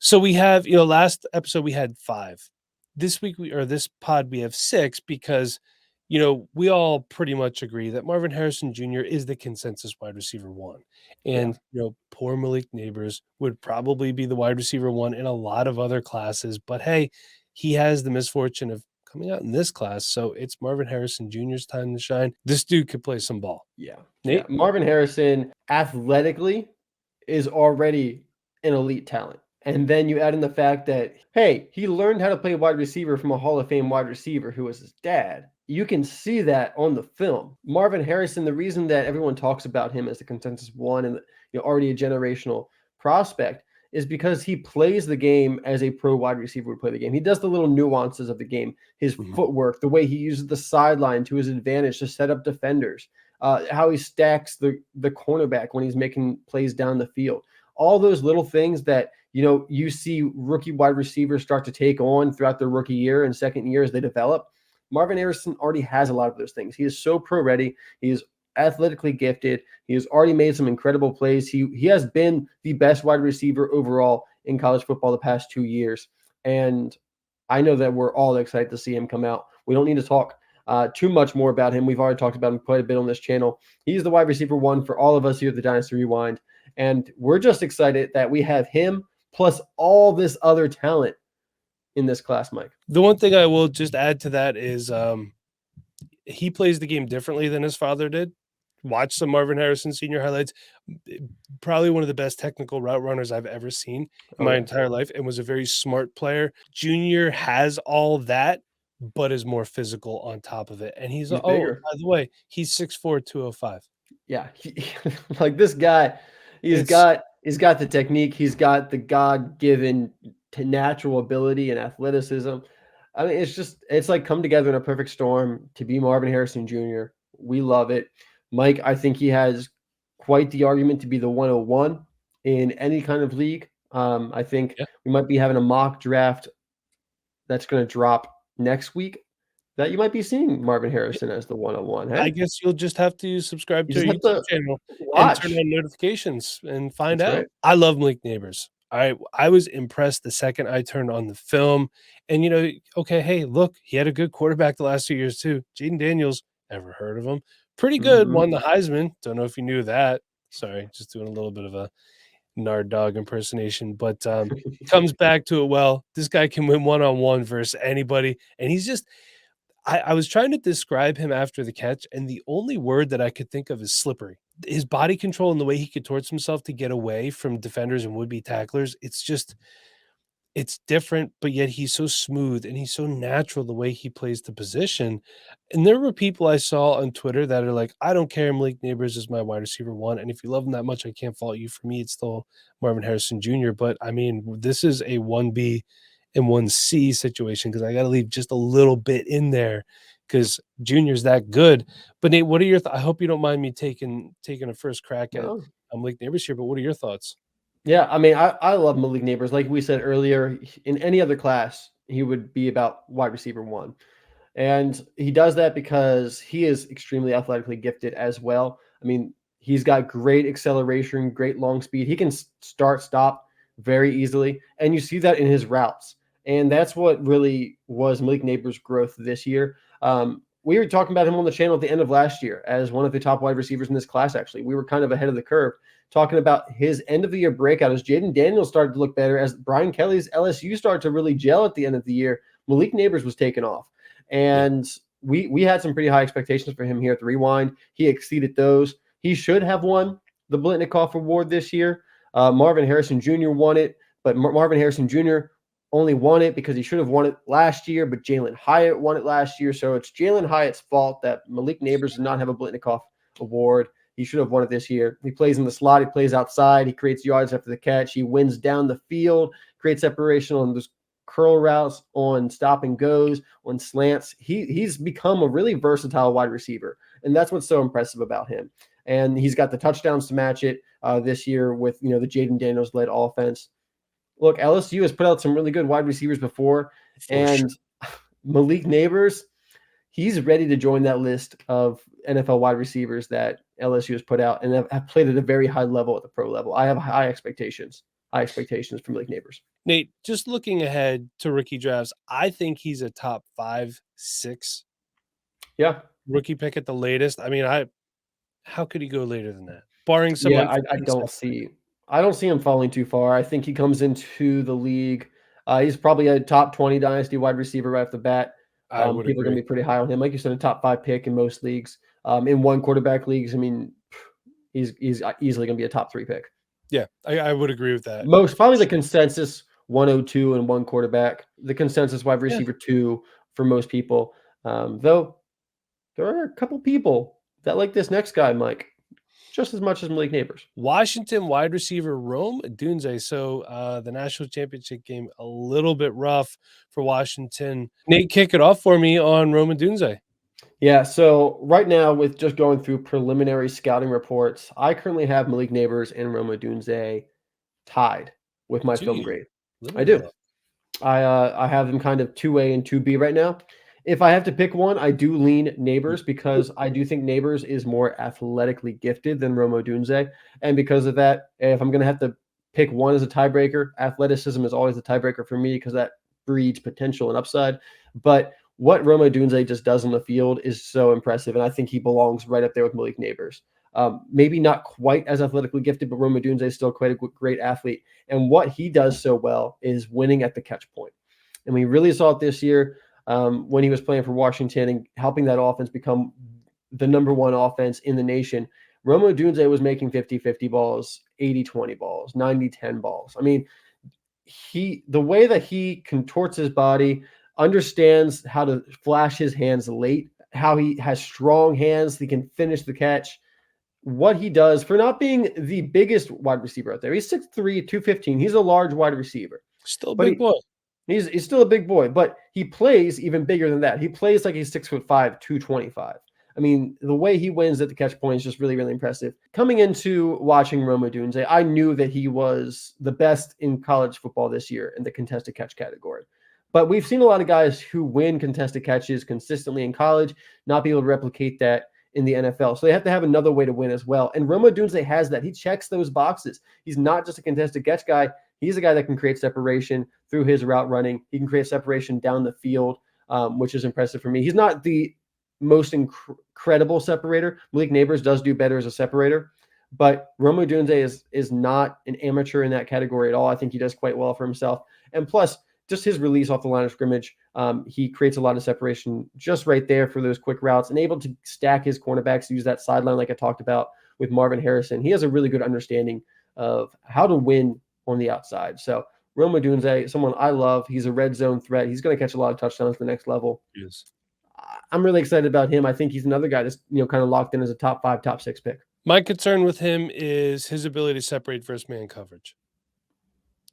So we have, last episode we had 5. This week this pod we have 6 because, we all pretty much agree that Marvin Harrison Jr. is the consensus wide receiver 1. Yeah. And, poor Malik Nabers would probably be the wide receiver 1 in a lot of other classes. But hey, he has the misfortune of coming out in this class. So it's Marvin Harrison Jr.'s time to shine. This dude could play some ball. Yeah. Nate? Marvin Harrison athletically is already an elite talent. And then you add in the fact that, hey, he learned how to play wide receiver from a Hall of Fame wide receiver who was his dad. You can see that on the film. Marvin Harrison, the reason that everyone talks about him as the consensus 1 and already a generational prospect is because he plays the game as a pro wide receiver would play the game. He does the little nuances of the game, his footwork, the way he uses the sideline to his advantage to set up defenders, how he stacks the cornerback when he's making plays down the field. All those little things that, you see rookie wide receivers start to take on throughout their rookie year and second year as they develop. Marvin Harrison already has a lot of those things. He is so pro ready. He is athletically gifted. He has already made some incredible plays. He has been the best wide receiver overall in college football the past 2 years. And I know that we're all excited to see him come out. We don't need to talk too much more about him. We've already talked about him quite a bit on this channel. He's the wide receiver 1 for all of us here at the Dynasty Rewind. And we're just excited that we have him plus all this other talent in this class, Mike. The one thing I will just add to that is he plays the game differently than his father did. Watch some Marvin Harrison Sr. highlights. Probably one of the best technical route runners I've ever seen in my entire life, and was a very smart player. Junior has all that, but is more physical on top of it. And he's bigger. By the way, he's 6'4", 205. Yeah. Like this guy, he's got the technique. He's got the God-given natural ability and athleticism. I mean, it's like come together in a perfect storm to be Marvin Harrison Jr. We love it. Mike, I think he has quite the argument to be the 101 in any kind of league. I think we might be having a mock draft that's going to drop next week that you might be seeing Marvin Harrison as the 101. Hey? I guess you'll just have to subscribe to our YouTube channel and turn on notifications and find out. Right. I love Malik Nabers. I was impressed the second I turned on the film. And, hey, look, he had a good quarterback the last 2 years too. Jaden Daniels, ever heard of him? Pretty good, won the Heisman. Don't know if you knew that. Sorry, just doing a little bit of a Nard Dog impersonation, but comes back to it well. This guy can win one-on-one versus anybody, and he's just I was trying to describe him after the catch, and the only word that I could think of is slippery. His body control and the way he contorts himself to get away from defenders and would-be tacklers, it's different, but yet he's so smooth and he's so natural the way he plays the position. And there were people I saw on Twitter that are like, I don't care, Malik Nabers is my wide receiver 1, and if you love him that much, I can't fault you. For me, it's still Marvin Harrison Jr., but I mean, this is a 1B and 1C situation because I got to leave just a little bit in there because Junior's that good. But Nate, what are your I hope you don't mind me taking a first crack at Malik Nabers here, but what are your thoughts? Yeah, I mean, I love Malik Nabers. Like we said earlier, in any other class, he would be about wide receiver 1. And he does that because he is extremely athletically gifted as well. I mean, he's got great acceleration, great long speed. He can start, stop very easily. And you see that in his routes. And that's what really was Malik Nabers' growth this year. We were talking about him on the channel at the end of last year as one of the top wide receivers in this class, actually. We were kind of ahead of the curve talking about his end-of-the-year breakout as Jaden Daniels started to look better, as Brian Kelly's LSU started to really gel at the end of the year. Malik Nabers was taken off. And we had some pretty high expectations for him here at the Rewind. He exceeded those. He should have won the Blitnikoff Award this year. Marvin Harrison Jr. won it, but Marvin Harrison Jr. only won it because he should have won it last year, but Jalen Hyatt won it last year. So it's Jalen Hyatt's fault that Malik Nabers did not have a Blitnikoff Award. He should have won it this year. He plays in the slot. He plays outside. He creates yards after the catch. He wins down the field, creates separation on those curl routes, on stop and goes, on slants. He's become a really versatile wide receiver, and that's what's so impressive about him. And he's got the touchdowns to match it this year with the Jaden Daniels-led offense. Look, LSU has put out some really good wide receivers before, and Malik Nabers, he's ready to join that list of NFL wide receivers that LSU has put out and have played at a very high level at the pro level. I have high expectations. high expectations for Malik Nabers. Nate, just looking ahead to rookie drafts, I think he's a top 5, 6 rookie pick at the latest. I mean, how could he go later than that? Barring some I don't see him falling too far. I think he comes into the league. He's probably a top 20 dynasty wide receiver right off the bat. People are going to be pretty high on him. Like you said, a top 5 pick in most leagues. In one quarterback leagues, I mean, he's easily going to be a top 3 pick. Yeah, I would agree with that. Probably the consensus 102 and one quarterback. The consensus wide receiver 2 for most people. Though there are a couple people that like this next guy, Mike, just as much as Malik Nabers. Washington wide receiver Rome Odunze. So the national championship game, a little bit rough for Washington. Nate, kick it off for me on Rome Odunze. Yeah, so right now, with just going through preliminary scouting reports, I currently have Malik Nabers and Rome Odunze tied with my film grade. I do. I have them kind of 2A and 2B right now. If I have to pick one, I do lean Nabers because I do think Nabers is more athletically gifted than Rome Odunze. And because of that, if I'm going to have to pick one as a tiebreaker, athleticism is always the tiebreaker for me because that breeds potential and upside. But what Rome Odunze just does on the field is so impressive, and I think he belongs right up there with Malik Nabers. Maybe not quite as athletically gifted, but Rome Odunze is still quite a great athlete. And what he does so well is winning at the catch point. And we really saw it this year when he was playing for Washington and helping that offense become the #1 offense in the nation. Rome Odunze was making 50-50 balls, 80-20 balls, 90-10 balls. I mean, the way that he contorts his body, understands how to flash his hands late, how he has strong hands, he can finish the catch. What he does for not being the biggest wide receiver out there. He's 6'3", 215. He's a large wide receiver. Still a big boy. He's still a big boy, but he plays even bigger than that. He plays like he's 6'5", 225. I mean, the way he wins at the catch point is just really, really impressive. Coming into watching Rome Odunze, I knew that he was the best in college football this year in the contested catch category. But we've seen a lot of guys who win contested catches consistently in college not be able to replicate that in the NFL. So they have to have another way to win as well. And Rome Odunze has that. He checks those boxes. He's not just a contested catch guy. He's a guy that can create separation through his route running. He can create separation down the field, which is impressive for me. He's not the most incredible separator. Malik Nabers does do better as a separator, but Rome Odunze is not an amateur in that category at all. I think he does quite well for himself. And plus, just his release off the line of scrimmage, he creates a lot of separation just right there for those quick routes and able to stack his cornerbacks, use that sideline like I talked about with Marvin Harrison. He has a really good understanding of how to win on the outside. So Rome Odunze, someone I love. He's a red zone threat. He's going to catch a lot of touchdowns at the next level. Yes. I'm really excited about him. I think he's another guy that's kind of locked in as a top 5, top 6 pick. My concern with him is his ability to separate first man coverage.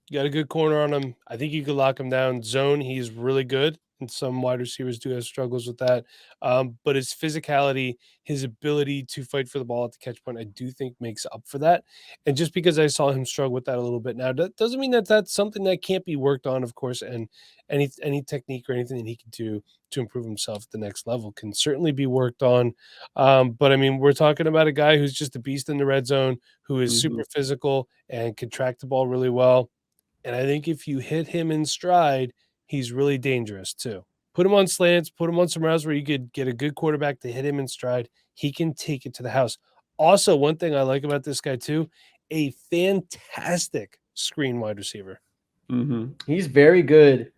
You got a good corner on him. I think you could lock him down. Zone, he's really good. And some wide receivers do have struggles with that. But his physicality, his ability to fight for the ball at the catch point, I do think makes up for that. And just because I saw him struggle with that a little bit now, that doesn't mean that that's something that can't be worked on, of course. And any technique or anything that he can do to improve himself at the next level can certainly be worked on. But I mean, we're talking about a guy who's just a beast in the red zone, who is super physical and can track the ball really well. And I think if you hit him in stride, he's really dangerous too. Put him on slants, put him on some routes where you could get a good quarterback to hit him in stride. He can take it to the house. Also, one thing I like about this guy too, a fantastic screen wide receiver. He's very good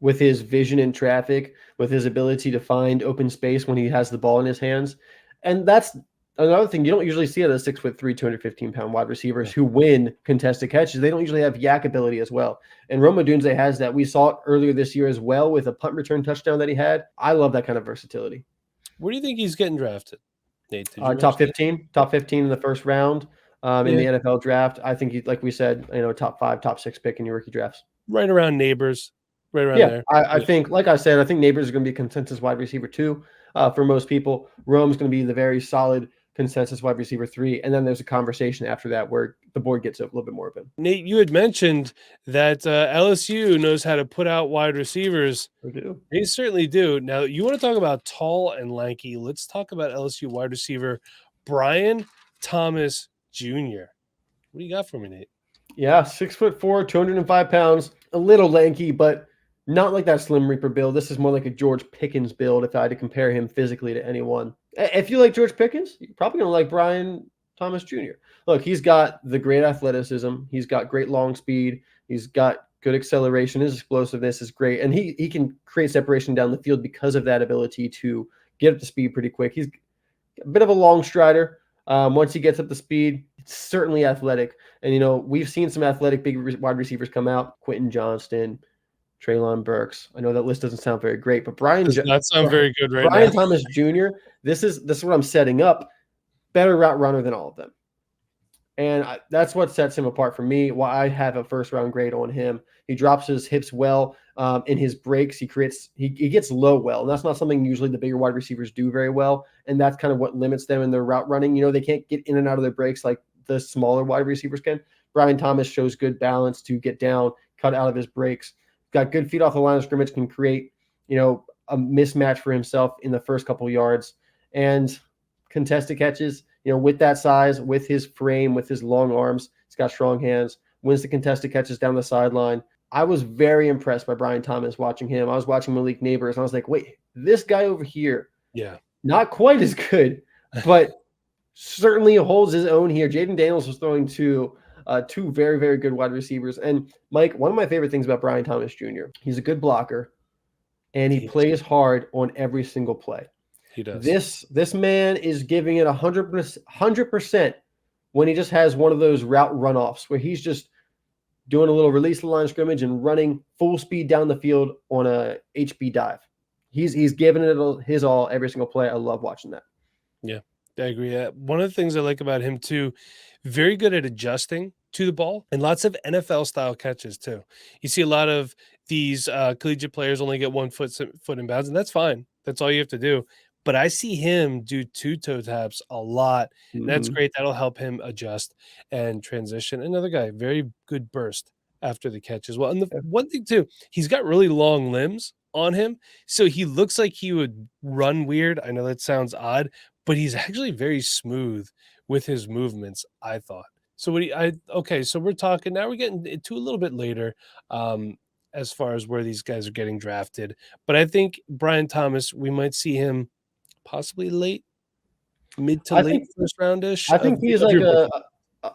with his vision in traffic, with his ability to find open space when he has the ball in his hands. And that's another thing you don't usually see out of 6'3", 215-pound wide receivers who win contested catches. They don't usually have yak ability as well. And Rome Odunze has that. We saw it earlier this year as well with a punt return touchdown that he had. I love that kind of versatility. Where do you think he's getting drafted, Nate? Top 15. Top 15 in the first round in the NFL draft. I think, like we said, top 5, top 6 pick in your rookie drafts. Right around Nabers. Right around there. I think, like I said, I think Nabers is going to be a consensus wide receiver 2 for most people. Rome's going to be the very solid consensus wide receiver 3, and then there's a conversation after that where the board gets a little bit more open. Nate, you had mentioned that LSU knows how to put out wide receivers. They do. They certainly do. Now, you want to talk about tall and lanky. Let's talk about LSU wide receiver Brian Thomas Jr. What do you got for me, Nate? Yeah, 6'4", 205 pounds, a little lanky, but not like that Slim Reaper build. This is more like a George Pickens build if I had to compare him physically to anyone. If you like George Pickens, you're probably going to like Brian Thomas Jr. Look, he's got the great athleticism. He's got great long speed. He's got good acceleration. His explosiveness is great. And he can create separation down the field because of that ability to get up to speed pretty quick. He's a bit of a long strider. Once he gets up to speed, it's certainly athletic. And, we've seen some athletic big wide receivers come out. Quentin Johnston, Treylon Burks. I know that list doesn't sound very great, but Does not sound very good right Brian now. Thomas Jr., this is what I'm setting up. Better route runner than all of them. And that's what sets him apart for me, why I have a first-round grade on him. He drops his hips well in his breaks. He gets low well, and that's not something usually the bigger wide receivers do very well, and that's kind of what limits them in their route running. They can't get in and out of their breaks like the smaller wide receivers can. Brian Thomas shows good balance to get down, cut out of his breaks. Got good feet off the line of scrimmage, can create, a mismatch for himself in the first couple yards. And contested catches, with that size, with his frame, with his long arms, he's got strong hands, wins the contested catches down the sideline. I was very impressed by Brian Thomas watching him. I was watching Malik Nabers, and I was like, wait, this guy over here, not quite as good, but certainly holds his own here. Jaden Daniels was throwing two very, very good wide receivers. And, Mike, one of my favorite things about Brian Thomas Jr., he's a good blocker, and he plays hard on every single play. He does. This man is giving it 100% when he just has one of those route runoffs where he's just doing a little release the line of scrimmage and running full speed down the field on a HB dive. He's giving it his all every single play. I love watching that. Yeah, I agree. One of the things I like about him too, very good at adjusting to the ball and lots of NFL style catches too. You see a lot of these collegiate players only get 1 foot in bounds, and that's fine. That's all you have to do. But I see him do 2 toe taps a lot. And that's great. That'll help him adjust and transition. Another guy, very good burst after the catch as well. And the one thing too, he's got really long limbs on him, so he looks like he would run weird. I know that sounds odd, but he's actually very smooth with his movements, I thought. So so we're talking now, we're getting into a little bit later as far as where these guys are getting drafted. But I think Brian Thomas, we might see him possibly mid to late first roundish. I think he's like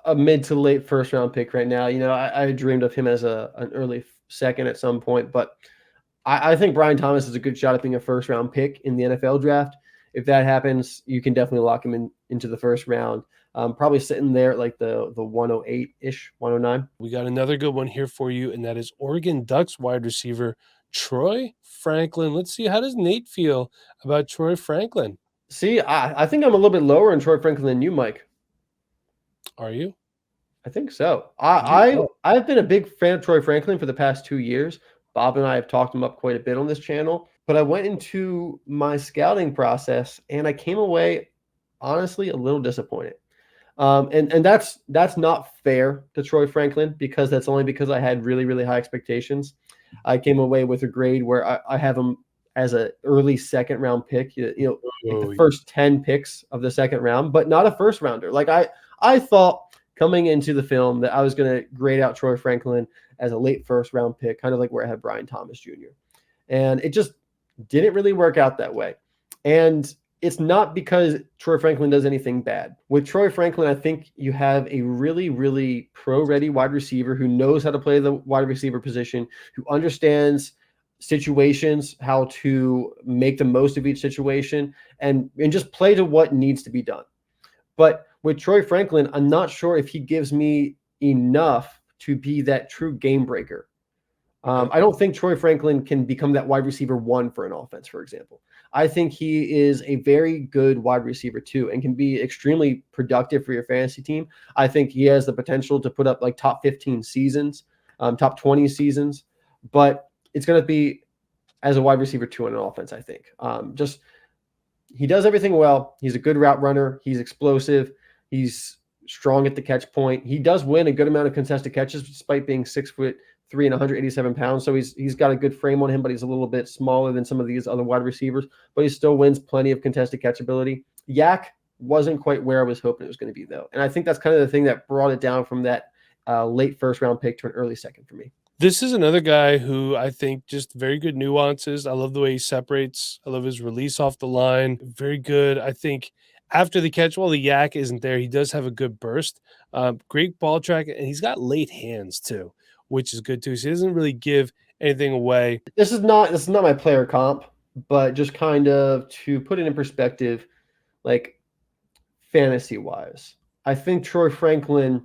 a mid to late first round pick right now. I dreamed of him as an early second at some point, but I think Brian Thomas is a good shot at being a first round pick in the NFL draft. If that happens, you can definitely lock him into the first round. Probably sitting there at like the 108-ish, 109. We got another good one here for you, and that is Oregon Ducks wide receiver Troy Franklin. Let's see, how does Nate feel about Troy Franklin? See, I think I'm a little bit lower in Troy Franklin than you, Mike. Are you? I think so. I've been a big fan of Troy Franklin for the past 2 years. Bob and I have talked him up quite a bit on this channel. But I went into my scouting process, and I came away, honestly, a little disappointed. And that's not fair to Troy Franklin, because that's only because I had really, really high expectations. I came away with a grade where I have him as an early second round pick, like the first 10 picks of the second round, but not a first rounder. Like I thought coming into the film that I was going to grade out Troy Franklin as a late first round pick, kind of like where I had Brian Thomas Jr. And it just didn't really work out that way. And it's not because Troy Franklin does anything bad. With Troy Franklin, I think you have a really, really pro-ready wide receiver who knows how to play the wide receiver position, who understands situations, how to make the most of each situation, and just play to what needs to be done. But with Troy Franklin, I'm not sure if he gives me enough to be that true game breaker. I don't think Troy Franklin can become that wide receiver 1 for an offense, for example. I think he is a very good wide receiver 2 and can be extremely productive for your fantasy team. I think he has the potential to put up like top 15 seasons, top 20 seasons, but it's going to be as a wide receiver 2 in an offense, I think. He does everything well. He's a good route runner. He's explosive. He's strong at the catch point. He does win a good amount of contested catches despite being 6'3" and 187 pounds. So he's got a good frame on him, but he's a little bit smaller than some of these other wide receivers, but he still wins plenty of contested catch ability. Yak wasn't quite where I was hoping it was going to be, though. And I think that's kind of the thing that brought it down from that late first round pick to an early second for me. This is another guy who I think just very good nuances. I love the way he separates. I love his release off the line. Very good. I think after the catch, while the yak isn't there, he does have a good burst. Great ball track, and he's got late hands too, which is good too. So he doesn't really give anything away. This is not my player comp, but just kind of to put it in perspective, like fantasy wise, I think Troy Franklin,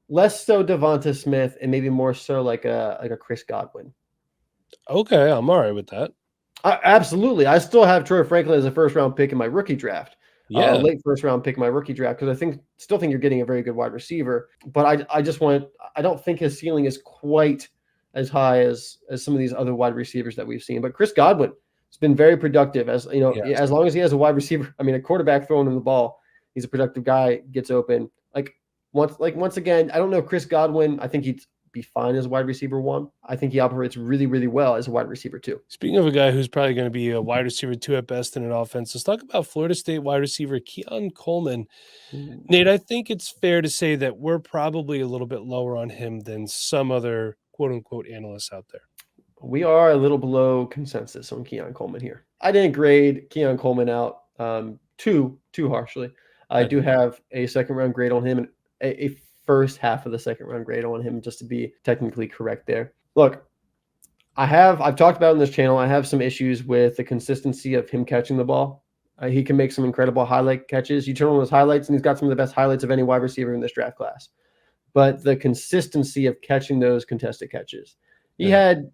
less so Devonta Smith, and maybe more so like a Chris Godwin. Okay, I'm all right with that. Absolutely. I still have Troy Franklin as a first round pick in my rookie draft. Yeah. Late first round pick in my rookie draft, because I still think you're getting a very good wide receiver. But I don't think his ceiling is quite as high as some of these other wide receivers that we've seen. But Chris Godwin has been very productive, as you know, as long as he has a wide receiver. I mean, a quarterback throwing him the ball, he's a productive guy, gets open. Once again, I don't know Chris Godwin. I think he'd be fine as a wide receiver 1. I think he operates really, really well as a wide receiver 2. Speaking of a guy who's probably going to be a wide receiver 2 at best in an offense, let's talk about Florida State wide receiver Keon Coleman. Nate, I think it's fair to say that we're probably a little bit lower on him than some other quote-unquote analysts out there. We are a little below consensus on Keon Coleman here. I didn't grade Keon Coleman out too harshly. I do have a second-round grade on him and a first half of the second-round grade on him, just to be technically correct there. Look, I've talked about in this channel, I have some issues with the consistency of him catching the ball. He can make some incredible highlight catches. You turn on his highlights, and he's got some of the best highlights of any wide receiver in this draft class. But the consistency of catching those contested catches, he had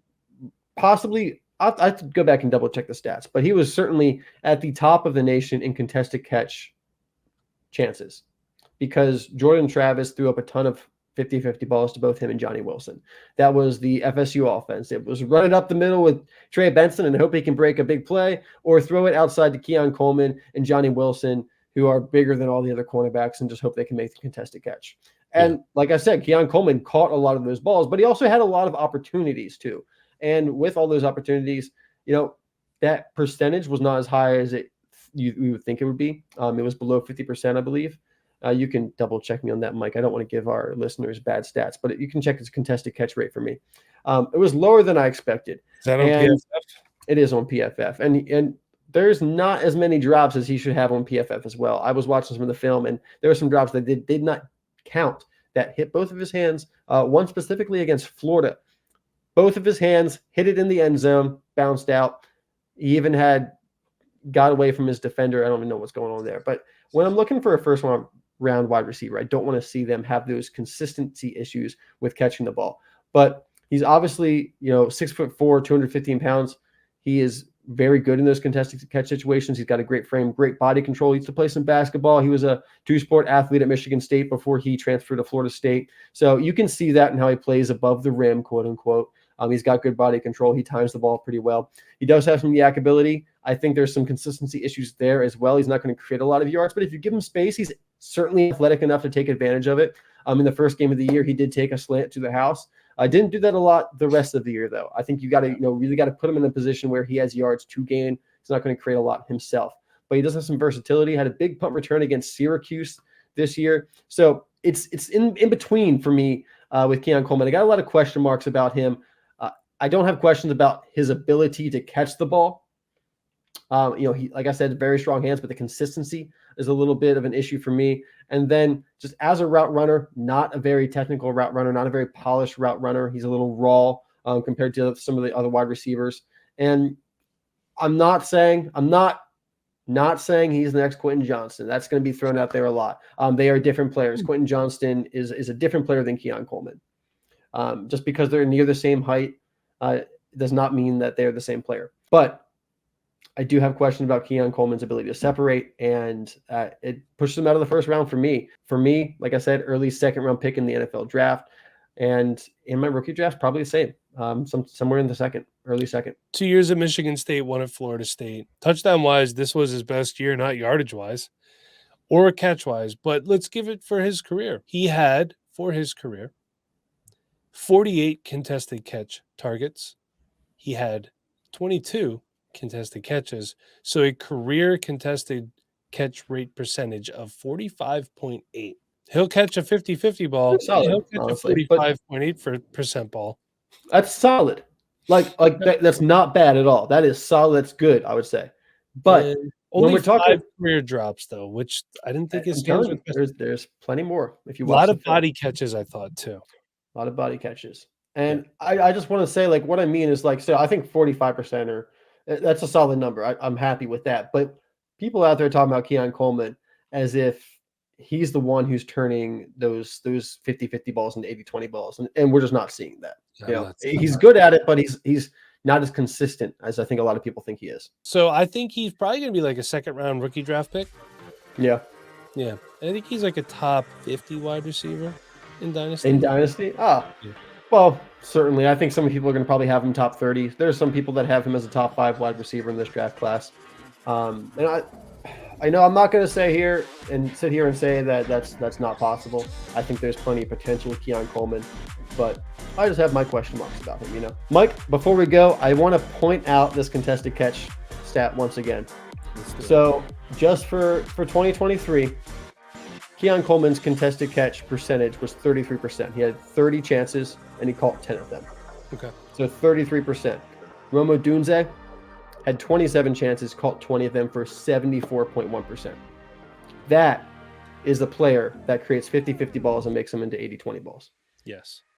possibly, I have to go back and double check the stats, but he was certainly at the top of the nation in contested catch chances, because Jordan Travis threw up a ton of 50-50 balls to both him and Johnny Wilson. That was the FSU offense. It was run it up the middle with Trey Benson and hope he can break a big play, or throw it outside to Keon Coleman and Johnny Wilson, who are bigger than all the other cornerbacks, and just hope they can make the contested catch. And like I said, Keon Coleman caught a lot of those balls, but he also had a lot of opportunities too. And with all those opportunities, you know, that percentage was not as high as you would think it would be. It was below 50%, I believe. You can double check me on that, Mike. I don't want to give our listeners bad stats, but you can check his contested catch rate for me. It was lower than I expected. Is that on PFF? It is on PFF. And there's not as many drops as he should have on PFF as well. I was watching some of the film, and there were some drops that did not count, that hit both of his hands, one specifically against Florida. Both of his hands hit it in the end zone, bounced out. He even got away from his defender. I don't even know what's going on there. But when I'm looking for a first round wide receiver, I don't want to see them have those consistency issues with catching the ball. But he's obviously, 6'4", 215 pounds. He is very good in those contested catch situations. He's got a great frame, great body control. He used to play some basketball. He was a two-sport athlete at Michigan State before he transferred to Florida State. So you can see that in how he plays above the rim, quote unquote. He's got good body control. He times the ball pretty well. He does have some yak ability. I think there's some consistency issues there as well. He's not going to create a lot of yards, but if you give him space, he's certainly athletic enough to take advantage of it. In the first game of the year, he did take a slant to the house. I didn't do that a lot the rest of the year, though. I think you got to, really got to put him in a position where he has yards to gain. He's not going to create a lot himself, but he does have some versatility. Had a big punt return against Syracuse this year. So it's in between for me with Keon Coleman. I got a lot of question marks about him. I don't have questions about his ability to catch the ball. He, like I said, very strong hands, but the consistency is a little bit of an issue for me. And then just as a route runner, not a very technical route runner, not a very polished route runner. He's a little raw compared to some of the other wide receivers. And I'm not saying he's the next Quentin Johnston. That's going to be thrown out there a lot. They are different players. Quentin Johnston is a different player than Keon Coleman. Just because they're near the same height does not mean that they're the same player. But I do have questions about Keon Coleman's ability to separate, and it pushes him out of the first round for me. For me, like I said, early second-round pick in the NFL draft, and in my rookie draft, probably the same, somewhere in the early second. 2 years at Michigan State, 1 at Florida State. Touchdown-wise, this was his best year, not yardage-wise or catch-wise, but let's give it for his career. He had, for his career, 48 contested catch targets. He had 22 contested catches, so a career contested catch rate percentage of 45.8. He'll catch a 50-50 ball. Solid, He'll catch honestly, a 45.8% ball. That's solid. That's not bad at all. That is solid. That's good, I would say. But only 5 career drops though, which I didn't think his hands were. There's plenty more if you A watch lot the of film. body catches, I thought too. A lot of body catches. And I just want to say, like, what I mean is, like, so I think 45% or that's a solid number. I'm happy with that. But people out there talking about Keon Coleman as if he's the one who's turning those 50-50 balls into 80-20 balls. And we're just not seeing that. He's good at it, but he's not as consistent as I think a lot of people think he is. So I think he's probably going to be like a second-round rookie draft pick. Yeah. Yeah. I think he's like a top 50 wide receiver in Dynasty. Yeah. Well, certainly. I think some people are going to probably have him top 30. There's some people that have him as a top 5 wide receiver in this draft class. And I know I'm not going to sit here and say that that's not possible. I think there's plenty of potential with Keon Coleman, but I just have my question marks about him, Mike, before we go, I want to point out this contested catch stat once again. So just for 2023, Keon Coleman's contested catch percentage was 33%. He had 30 chances, and he caught 10 of them. Okay. So 33%. Odunze had 27 chances, caught 20 of them for 74.1%. That is the player that creates 50-50 balls and makes them into 80-20 balls. Yes.